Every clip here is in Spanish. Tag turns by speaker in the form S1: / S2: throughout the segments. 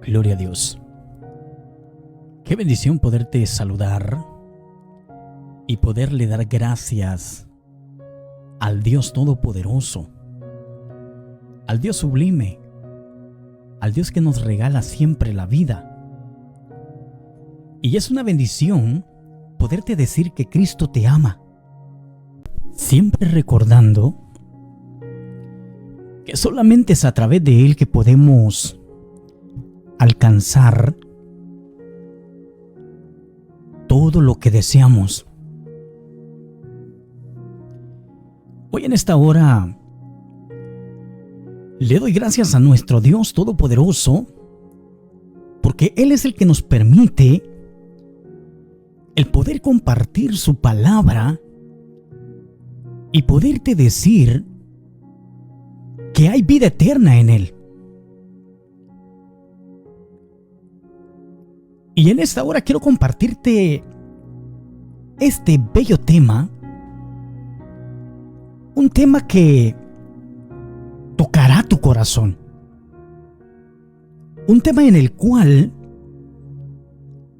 S1: Gloria a Dios. Qué bendición poderte saludar y poderle dar gracias al Dios Todopoderoso, al Dios sublime, al Dios que nos regala siempre la vida. Y es una bendición poderte decir que Cristo te ama, siempre recordando que solamente es a través de Él que podemos alcanzar todo lo que deseamos. Hoy en esta hora le doy gracias a nuestro Dios Todopoderoso porque Él es el que nos permite el poder compartir su palabra y poderte decir que hay vida eterna en Él. Y en esta hora quiero compartirte este bello tema, un tema que tocará tu corazón, un tema en el cual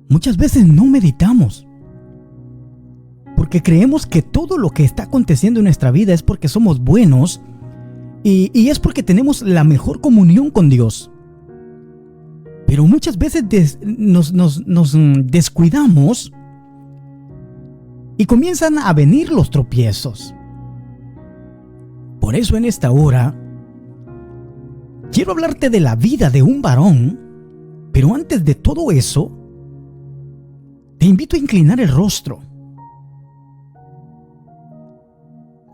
S1: muchas veces no meditamos, porque creemos que todo lo que está aconteciendo en nuestra vida es porque somos buenos y es porque tenemos la mejor comunión con Dios. Pero muchas veces nos descuidamos y comienzan a venir los tropiezos. Por eso en esta hora quiero hablarte de la vida de un varón, pero antes de todo eso, te invito a inclinar el rostro.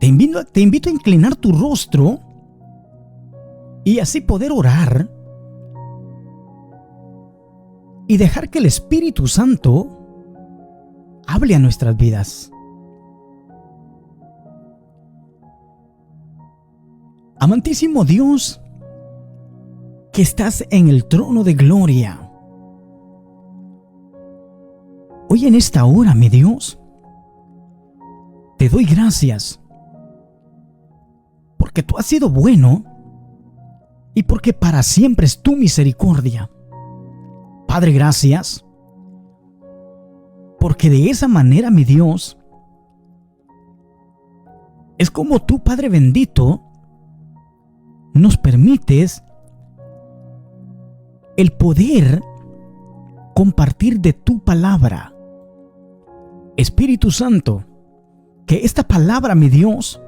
S1: Te invito a inclinar tu rostro y así poder orar y dejar que el Espíritu Santo hable a nuestras vidas. Amantísimo Dios, que estás en el trono de gloria, hoy en esta hora, mi Dios, te doy gracias porque tú has sido bueno y porque para siempre es tu misericordia. Padre, gracias, porque de esa manera, mi Dios, es como tú, Padre bendito, nos permites el poder compartir de tu palabra. Espíritu Santo, que esta palabra, mi Dios,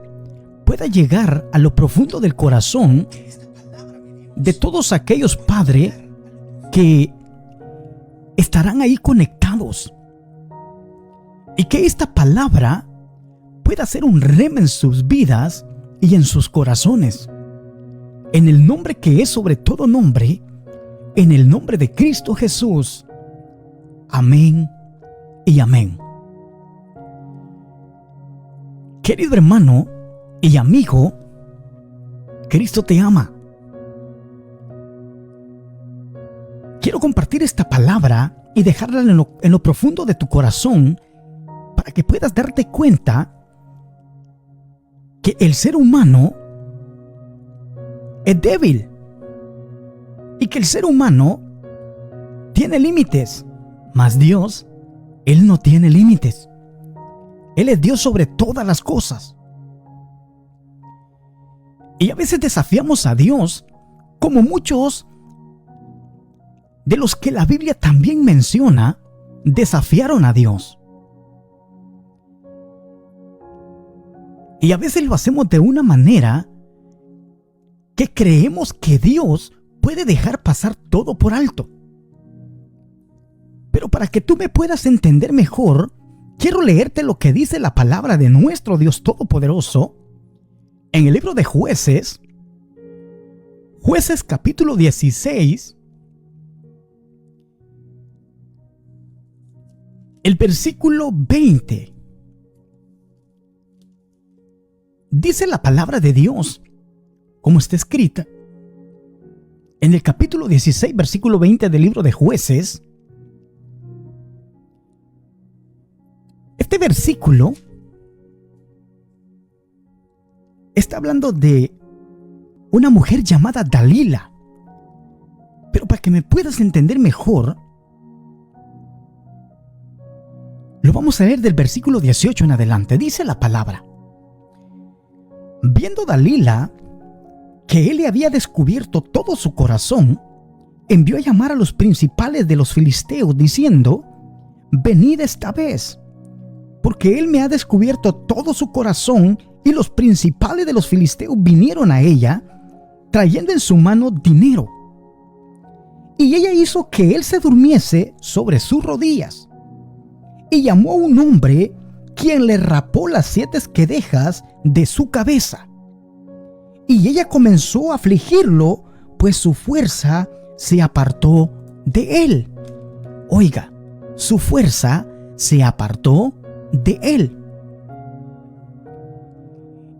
S1: pueda llegar a lo profundo del corazón de todos aquellos, Padre, que estarán ahí conectados, y que esta palabra pueda ser un rema en sus vidas y en sus corazones, en el nombre que es sobre todo nombre, en el nombre de Cristo Jesús. Amén y amén. Querido hermano y amigo, Cristo te ama. Quiero compartir esta palabra y dejarla en lo profundo de tu corazón para que puedas darte cuenta que el ser humano es débil y que el ser humano tiene límites, mas Dios, Él no tiene límites. Él es Dios sobre todas las cosas. Y a veces desafiamos a Dios como muchos de los que la Biblia también menciona, desafiaron a Dios. Y a veces lo hacemos de una manera que creemos que Dios puede dejar pasar todo por alto. Pero para que tú me puedas entender mejor, quiero leerte lo que dice la palabra de nuestro Dios Todopoderoso en el libro de Jueces capítulo 16, el versículo 20. Dice la palabra de Dios, como está escrita, en el capítulo 16, versículo 20 del libro de Jueces. Este versículo está hablando de una mujer llamada Dalila, Pero para que me puedas entender mejor, lo vamos a leer del versículo 18 en adelante. Dice la palabra: viendo Dalila que él le había descubierto todo su corazón, envió a llamar a los principales de los filisteos, diciendo: venid esta vez, porque él me ha descubierto todo su corazón. Y los principales de los filisteos vinieron a ella, trayendo en su mano dinero. Y ella hizo que él se durmiese sobre sus rodillas, y llamó a un hombre, quien le rapó las 7 esquedejas de su cabeza. Y ella comenzó a afligirlo, pues su fuerza se apartó de él. Oiga, su fuerza se apartó de él.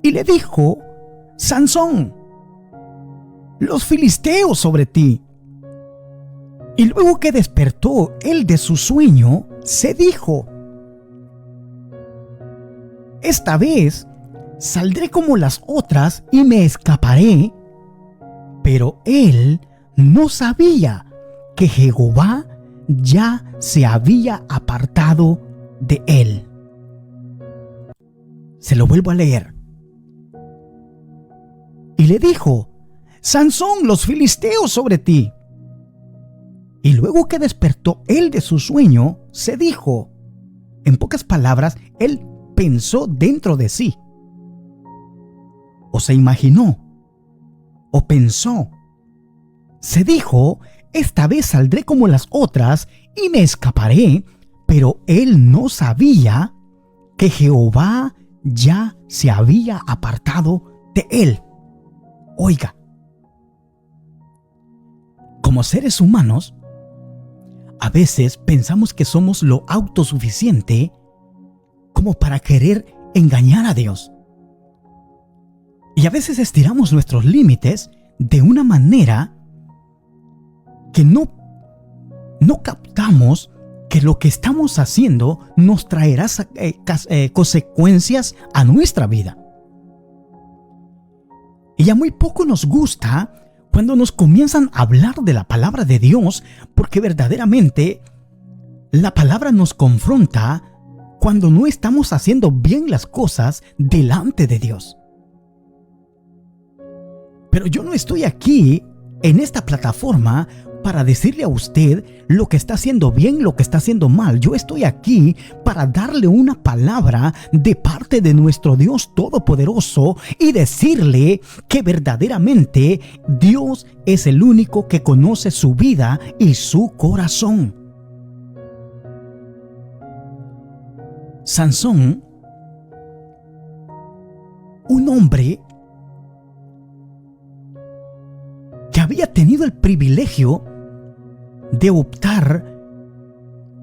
S1: Y le dijo: Sansón, los filisteos sobre ti. Y luego que despertó él de su sueño, se dijo: esta vez saldré como las otras y me escaparé. Pero él no sabía que Jehová ya se había apartado de él. Se lo vuelvo a leer. Y le dijo: Sansón, los filisteos sobre ti. Y luego que despertó él de su sueño, se dijo, en pocas palabras, él pensó dentro de sí, o se imaginó, o pensó, se dijo: esta vez saldré como las otras y me escaparé. Pero él no sabía que Jehová ya se había apartado de él. Oiga, como seres humanos, a veces pensamos que somos lo autosuficiente como para querer engañar a Dios. Y a veces estiramos nuestros límites de una manera que no captamos que lo que estamos haciendo nos traerá consecuencias a nuestra vida. Y a muy poco nos gusta cuando nos comienzan a hablar de la palabra de Dios, porque verdaderamente la palabra nos confronta cuando no estamos haciendo bien las cosas delante de Dios. Pero yo no estoy aquí en esta plataforma para decirle a usted lo que está haciendo bien, lo que está haciendo mal. Yo estoy aquí para darle una palabra de parte de nuestro Dios Todopoderoso y decirle que verdaderamente Dios es el único que conoce su vida y su corazón. Sansón, un hombre que había tenido el privilegio de optar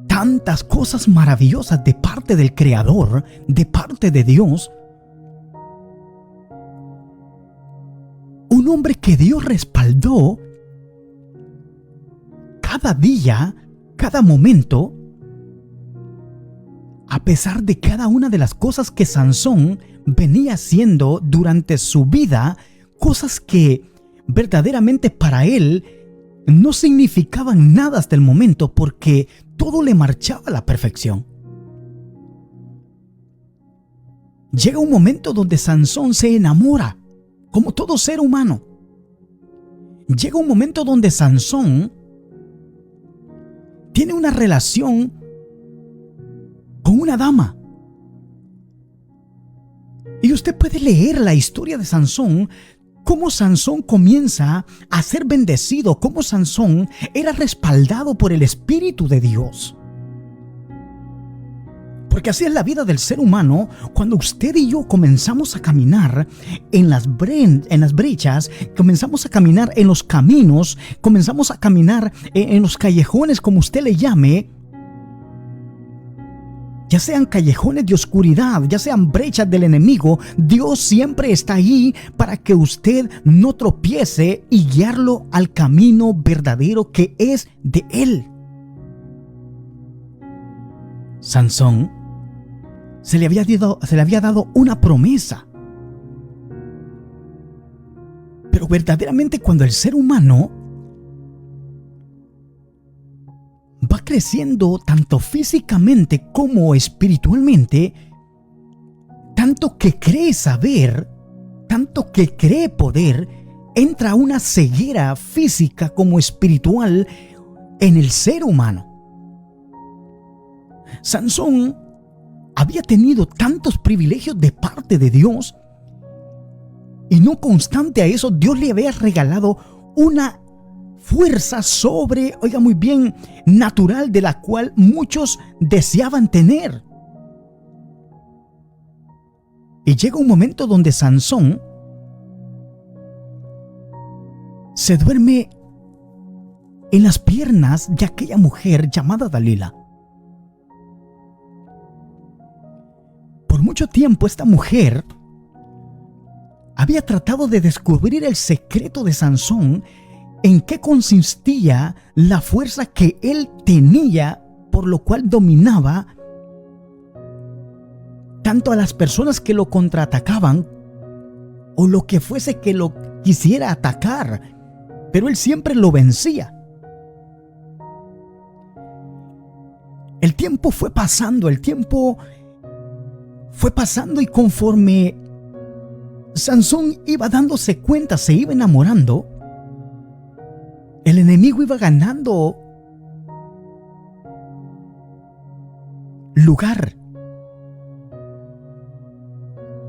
S1: tantas cosas maravillosas de parte del Creador, de parte de Dios. Un hombre que Dios respaldó cada día, cada momento, a pesar de cada una de las cosas que Sansón venía haciendo durante su vida, cosas que verdaderamente para él no significaban nada hasta el momento, porque todo le marchaba a la perfección. Llega un momento donde Sansón se enamora, como todo ser humano. Llega un momento donde Sansón tiene una relación con una dama. Y usted puede leer la historia de Sansón, cómo Sansón comienza a ser bendecido, cómo Sansón era respaldado por el Espíritu de Dios. Porque así es la vida del ser humano. Cuando usted y yo comenzamos a caminar en las brechas, comenzamos a caminar en los caminos, comenzamos a caminar en los callejones, como usted le llame, ya sean callejones de oscuridad, ya sean brechas del enemigo, Dios siempre está ahí para que usted no tropiece y guiarlo al camino verdadero que es de Él. Sansón se le había dado una promesa. Pero verdaderamente cuando el ser humano creciendo tanto físicamente como espiritualmente, tanto que cree saber, tanto que cree poder, entra una ceguera física como espiritual en el ser humano. Sansón había tenido tantos privilegios de parte de Dios, y no constante a eso, Dios le había regalado una fuerza oiga muy bien, natural, de la cual muchos deseaban tener. Y llega un momento donde Sansón se duerme en las piernas de aquella mujer llamada Dalila. Por mucho tiempo esta mujer había tratado de descubrir el secreto de Sansón, en qué consistía la fuerza que él tenía, por lo cual dominaba tanto a las personas que lo contraatacaban o lo que fuese que lo quisiera atacar, pero él siempre lo vencía. El tiempo fue pasando y conforme Sansón iba dándose cuenta, se iba enamorando, el enemigo iba ganando lugar.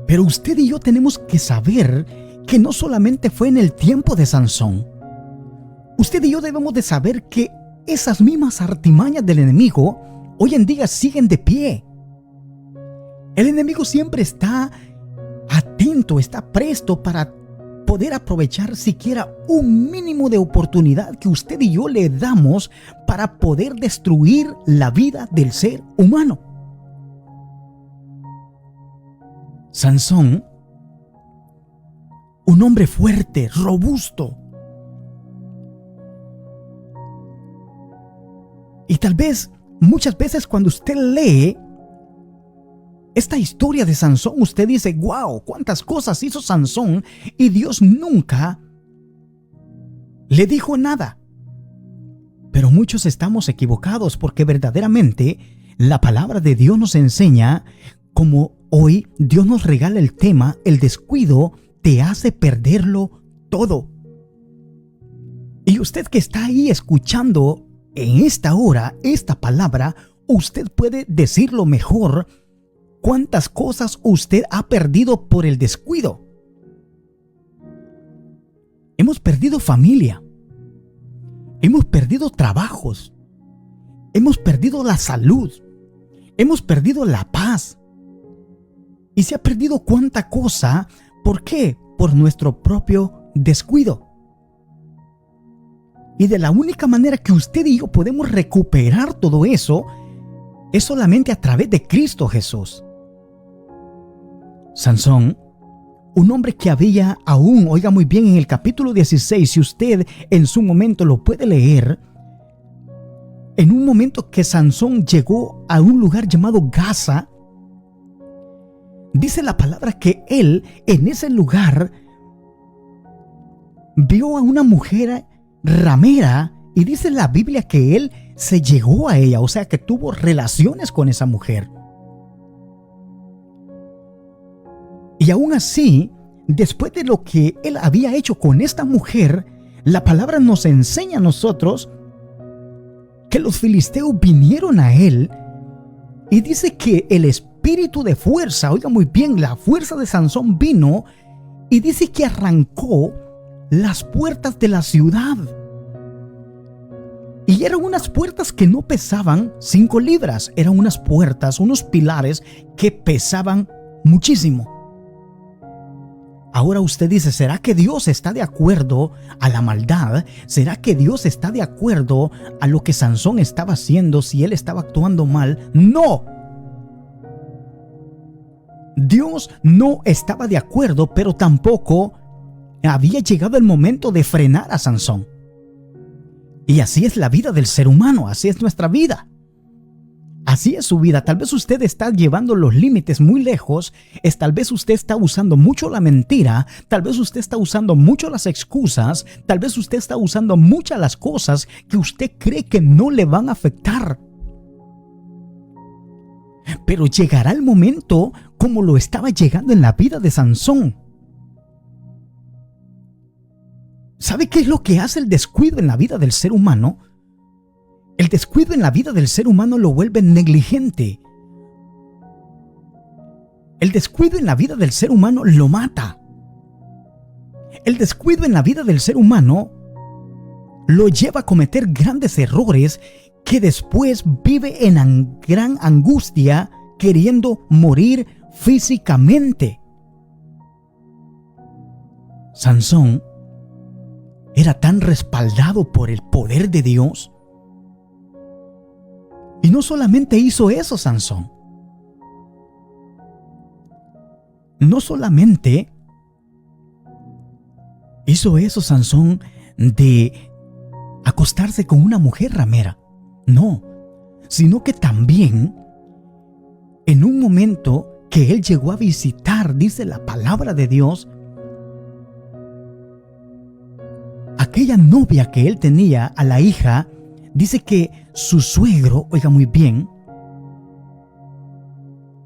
S1: Pero usted y yo tenemos que saber que no solamente fue en el tiempo de Sansón. Usted y yo debemos de saber que esas mismas artimañas del enemigo hoy en día siguen de pie. El enemigo siempre está atento, está presto para poder aprovechar siquiera un mínimo de oportunidad que usted y yo le damos para poder destruir la vida del ser humano. Sansón, un hombre fuerte, robusto. Y tal vez, muchas veces cuando usted lee esta historia de Sansón, usted dice, wow, cuántas cosas hizo Sansón y Dios nunca le dijo nada. Pero muchos estamos equivocados, porque verdaderamente la palabra de Dios nos enseña, como hoy Dios nos regala el tema, el descuido te hace perderlo todo. Y usted que está ahí escuchando en esta hora esta palabra, usted puede decirlo mejor. ¿Cuántas cosas usted ha perdido por el descuido? Hemos perdido familia, hemos perdido trabajos, hemos perdido la salud, hemos perdido la paz. Y se ha perdido cuánta cosa. ¿Por qué? Por nuestro propio descuido. Y de la única manera que usted y yo podemos recuperar todo eso es solamente a través de Cristo Jesús. Sansón, un hombre que había aún, oiga muy bien, en el capítulo 16, si usted en su momento lo puede leer, en un momento que Sansón llegó a un lugar llamado Gaza, dice la palabra que él en ese lugar vio a una mujer ramera, y dice la Biblia que él se llegó a ella, o sea que tuvo relaciones con esa mujer. Y aún así, después de lo que él había hecho con esta mujer, la palabra nos enseña a nosotros que los filisteos vinieron a él, y dice que el espíritu de fuerza, oiga muy bien, la fuerza de Sansón vino, y dice que arrancó las puertas de la ciudad. Y eran unas puertas que no pesaban 5 libras, eran unas puertas, unos pilares que pesaban muchísimo. Ahora usted dice, ¿será que Dios está de acuerdo a la maldad? ¿Será que Dios está de acuerdo a lo que Sansón estaba haciendo si él estaba actuando mal? ¡No! Dios no estaba de acuerdo, pero tampoco había llegado el momento de frenar a Sansón. Y así es la vida del ser humano, así es nuestra vida. Así es su vida. Tal vez usted está llevando los límites muy lejos. Tal vez usted está usando mucho la mentira. Tal vez usted está usando mucho las excusas. Tal vez usted está usando muchas las cosas que usted cree que no le van a afectar. Pero llegará el momento como lo estaba llegando en la vida de Sansón. ¿Sabe qué es lo que hace el descuido en la vida del ser humano? El descuido en la vida del ser humano lo vuelve negligente. El descuido en la vida del ser humano lo mata. El descuido en la vida del ser humano lo lleva a cometer grandes errores que después vive en gran angustia queriendo morir físicamente. Sansón era tan respaldado por el poder de Dios. Y no solamente hizo eso Sansón. No solamente hizo eso Sansón de acostarse con una mujer ramera. No, sino que también en un momento que él llegó a visitar, dice la palabra de Dios, aquella novia que él tenía, a la hija, dice que su suegro, oiga muy bien,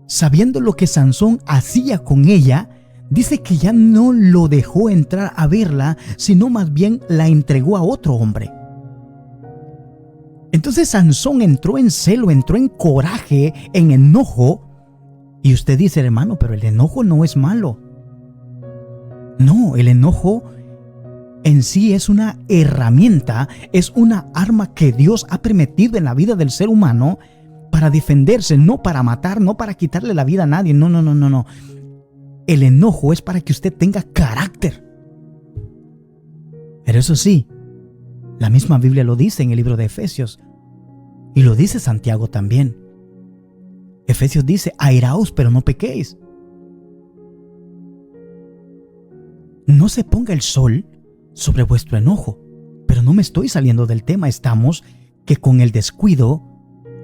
S1: sabiendo lo que Sansón hacía con ella, dice que ya no lo dejó entrar a verla, sino más bien la entregó a otro hombre. Entonces Sansón entró en celo, entró en coraje, en enojo. Y usted dice, hermano, pero el enojo no es malo. No, el enojo en sí es una herramienta, es una arma que Dios ha permitido en la vida del ser humano para defenderse, no para matar, no para quitarle la vida a nadie. No. El enojo es para que usted tenga carácter. Pero eso sí, la misma Biblia lo dice en el libro de Efesios y lo dice Santiago también. Efesios dice, airaos pero no pequéis. No se ponga el sol sobre vuestro enojo. Pero no me estoy saliendo del tema. Estamos que con el descuido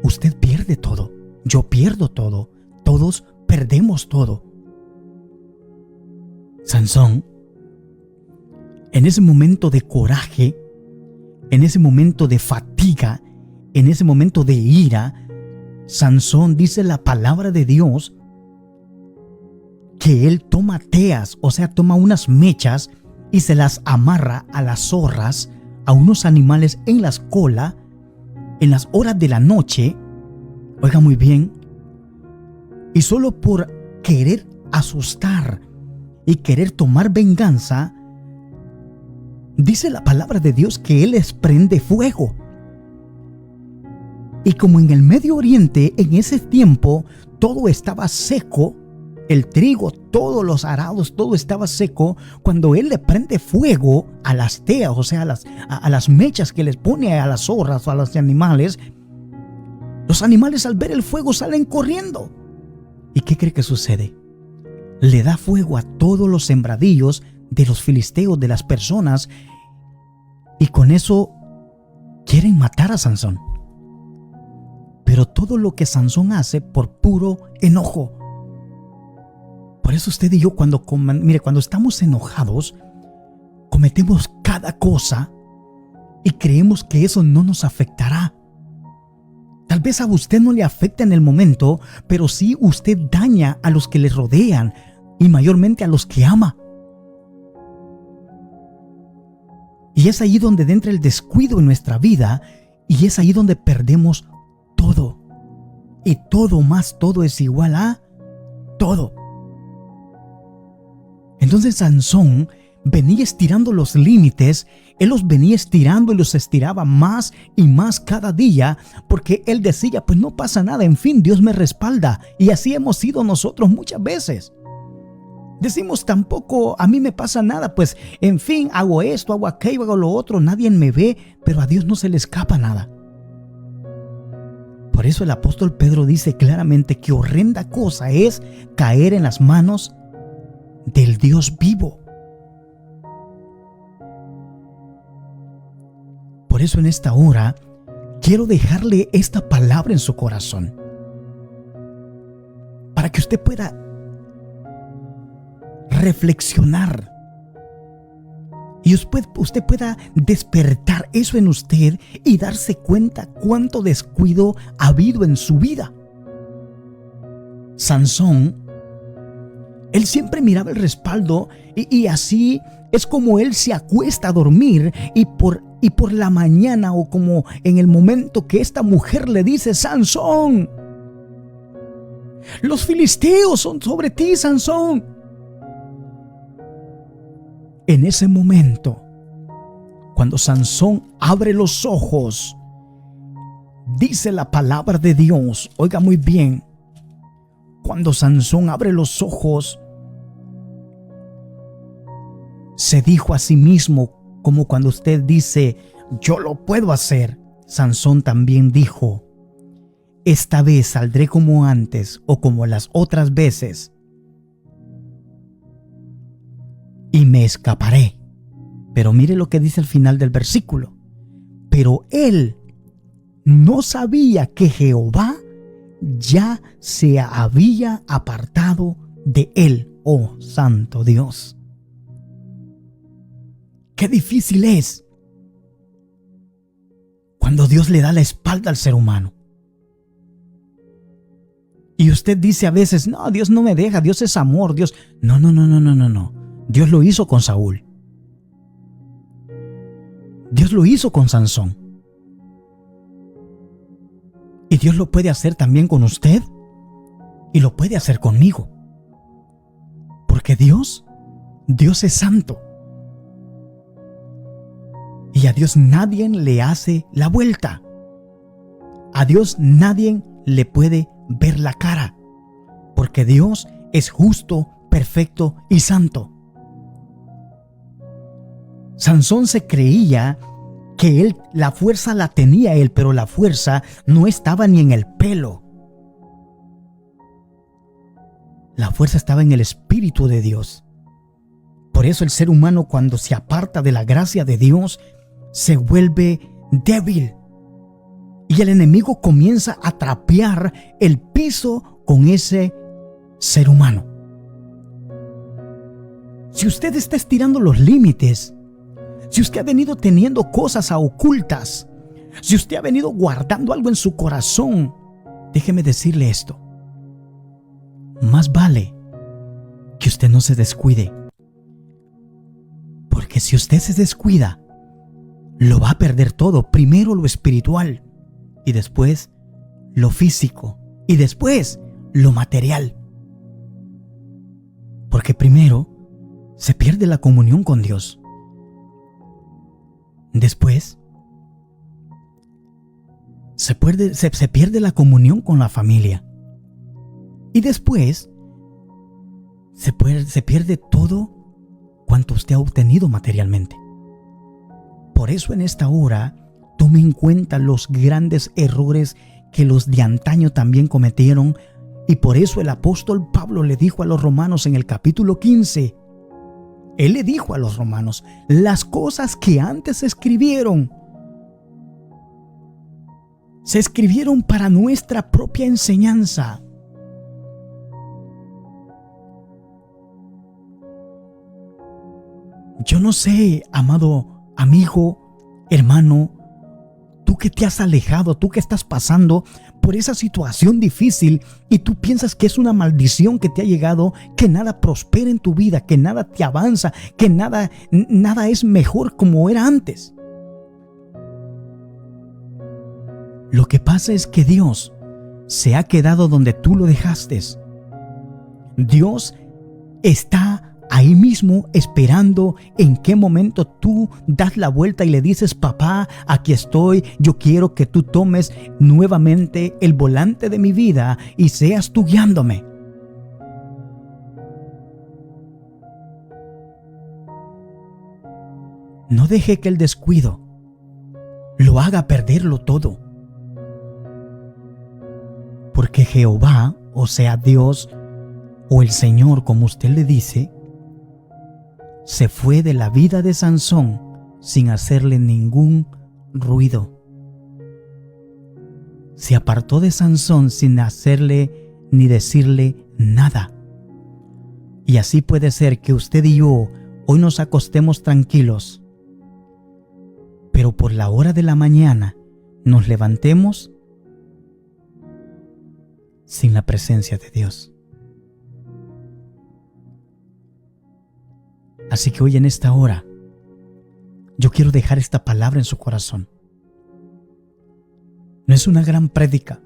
S1: usted pierde todo. Yo pierdo todo. Todos perdemos todo. Sansón, en ese momento de coraje, en ese momento de fatiga, en ese momento de ira, Sansón, dice la palabra de Dios, que él toma teas, o sea, toma unas mechas y se las amarra a las zorras, a unos animales en las colas, en las horas de la noche. Oiga muy bien, y solo por querer asustar y querer tomar venganza, dice la palabra de Dios que él les prende fuego. Y como en el Medio Oriente en ese tiempo todo estaba seco, el trigo, todos los arados, todo estaba seco, cuando él le prende fuego a las teas, o sea, a las mechas que les pone a las zorras o a los animales, los animales al ver el fuego salen corriendo. ¿Y qué cree que sucede? Le da fuego a todos los sembradillos de los filisteos, de las personas, y con eso quieren matar a Sansón. Pero todo lo que Sansón hace por puro enojo. Por eso usted y yo cuando estamos enojados, cometemos cada cosa y creemos que eso no nos afectará. Tal vez a usted no le afecta en el momento, pero sí usted daña a los que le rodean y mayormente a los que ama. Y es ahí donde entra el descuido en nuestra vida y es ahí donde perdemos todo. Y todo más todo es igual a todo. Entonces Sansón venía estirando los límites. Él los venía estirando y los estiraba más y más cada día, porque él decía, pues no pasa nada, en fin, Dios me respalda. Y así hemos sido nosotros muchas veces. Decimos, tampoco a mí me pasa nada, pues en fin, hago esto, hago aquello, hago lo otro, nadie me ve, pero a Dios no se le escapa nada. Por eso el apóstol Pedro dice claramente que horrenda cosa es caer en las manos del Dios vivo. Por eso en esta hora quiero dejarle esta palabra en su corazón. para que usted pueda reflexionar y usted pueda despertar eso en usted y darse cuenta cuánto descuido ha habido en su vida. Sansón, él siempre miraba el respaldo y así es como él se acuesta a dormir y por la mañana, o como en el momento que esta mujer le dice: Sansón, los filisteos son sobre ti, Sansón. En ese momento, cuando Sansón abre los ojos, dice la palabra de Dios, oiga muy bien, cuando Sansón abre los ojos, se dijo a sí mismo, como cuando usted dice: yo lo puedo hacer. Sansón también dijo: esta vez saldré como antes o como las otras veces y me escaparé. Pero mire lo que dice al final del versículo: pero él no sabía que Jehová ya se había apartado de él. Oh, santo Dios, qué difícil es cuando Dios le da la espalda al ser humano. Y usted dice a veces: no, Dios no me deja, Dios es amor, Dios... No. Dios lo hizo con Saúl. Dios lo hizo con Sansón. Y Dios lo puede hacer también con usted. Y lo puede hacer conmigo. Porque Dios es santo. Y a Dios nadie le hace la vuelta. A Dios nadie le puede ver la cara. Porque Dios es justo, perfecto y santo. Sansón se creía que la fuerza la tenía él, pero la fuerza no estaba ni en el pelo. La fuerza estaba en el Espíritu de Dios. Por eso el ser humano, cuando se aparta de la gracia de Dios, se vuelve débil. Y el enemigo comienza a trapear el piso con ese ser humano. Si usted está estirando los límites, si usted ha venido teniendo cosas ocultas, si usted ha venido guardando algo en su corazón, déjeme decirle esto: más vale que usted no se descuide. Porque si usted se descuida, lo va a perder todo. Primero lo espiritual, y después lo físico, y después lo material. Porque primero se pierde la comunión con Dios. Después se pierde la comunión con la familia. Y después se pierde todo cuanto usted ha obtenido materialmente. Por eso en esta hora tome en cuenta los grandes errores que los de antaño también cometieron. Y por eso el apóstol Pablo le dijo a los romanos en el capítulo 15, él le dijo a los romanos: las cosas que antes se escribieron para nuestra propia enseñanza. Yo no sé, amado amigo, hermano, tú que te has alejado, tú que estás pasando por esa situación difícil y tú piensas que es una maldición que te ha llegado, que nada prospera en tu vida, que nada te avanza, que nada es mejor como era antes. Lo que pasa es que Dios se ha quedado donde tú lo dejaste. Dios está ahí mismo esperando en qué momento tú das la vuelta y le dices: papá, aquí estoy, yo quiero que tú tomes nuevamente el volante de mi vida y seas tú guiándome. No deje que el descuido lo haga perderlo todo. Porque Jehová, o sea Dios, o el Señor, como usted le dice, se fue de la vida de Sansón sin hacerle ningún ruido. Se apartó de Sansón sin hacerle ni decirle nada. Y así puede ser que usted y yo hoy nos acostemos tranquilos, pero por la hora de la mañana nos levantemos sin la presencia de Dios. Así que hoy en esta hora, yo quiero dejar esta palabra en su corazón. No es una gran prédica,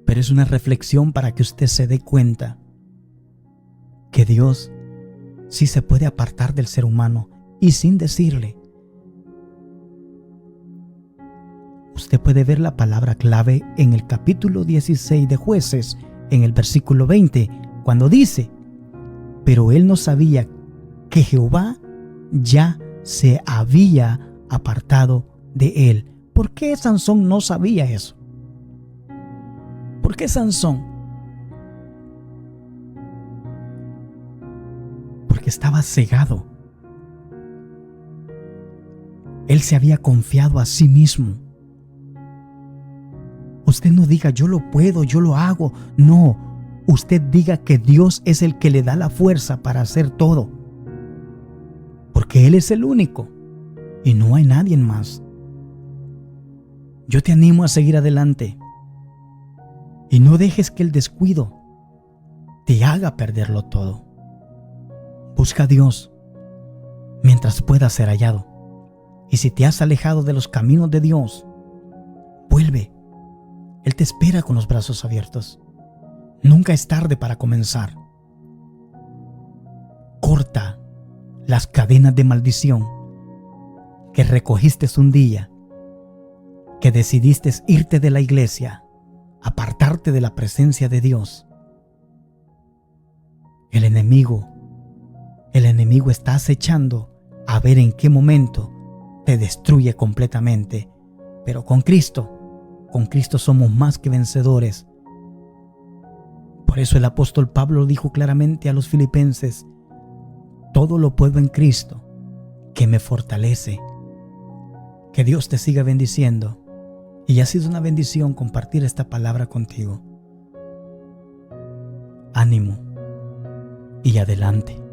S1: pero es una reflexión para que usted se dé cuenta que Dios sí se puede apartar del ser humano y sin decirle. Usted puede ver la palabra clave en el capítulo 16 de Jueces, en el versículo 20, cuando dice: pero él no sabía que Jehová ya se había apartado de él. ¿Por qué Sansón no sabía eso? ¿Por qué Sansón? Porque estaba cegado. Él se había confiado a sí mismo. Usted no diga yo lo puedo, yo lo hago. No, usted diga que Dios es el que le da la fuerza para hacer todo. Porque Él es el único y no hay nadie más. Yo te animo a seguir adelante y no dejes que el descuido te haga perderlo todo. Busca a Dios mientras pueda ser hallado. Y si te has alejado de los caminos de Dios, vuelve. Él te espera con los brazos abiertos. Nunca es tarde para comenzar. Corta las cadenas de maldición que recogiste un día que decidiste irte de la iglesia, apartarte de la presencia de Dios. El enemigo está acechando a ver en qué momento te destruye completamente. Pero con Cristo somos más que vencedores. Por eso el apóstol Pablo dijo claramente a los filipenses: todo lo puedo en Cristo, que me fortalece. Que Dios te siga bendiciendo. Y ha sido una bendición compartir esta palabra contigo. Ánimo y adelante.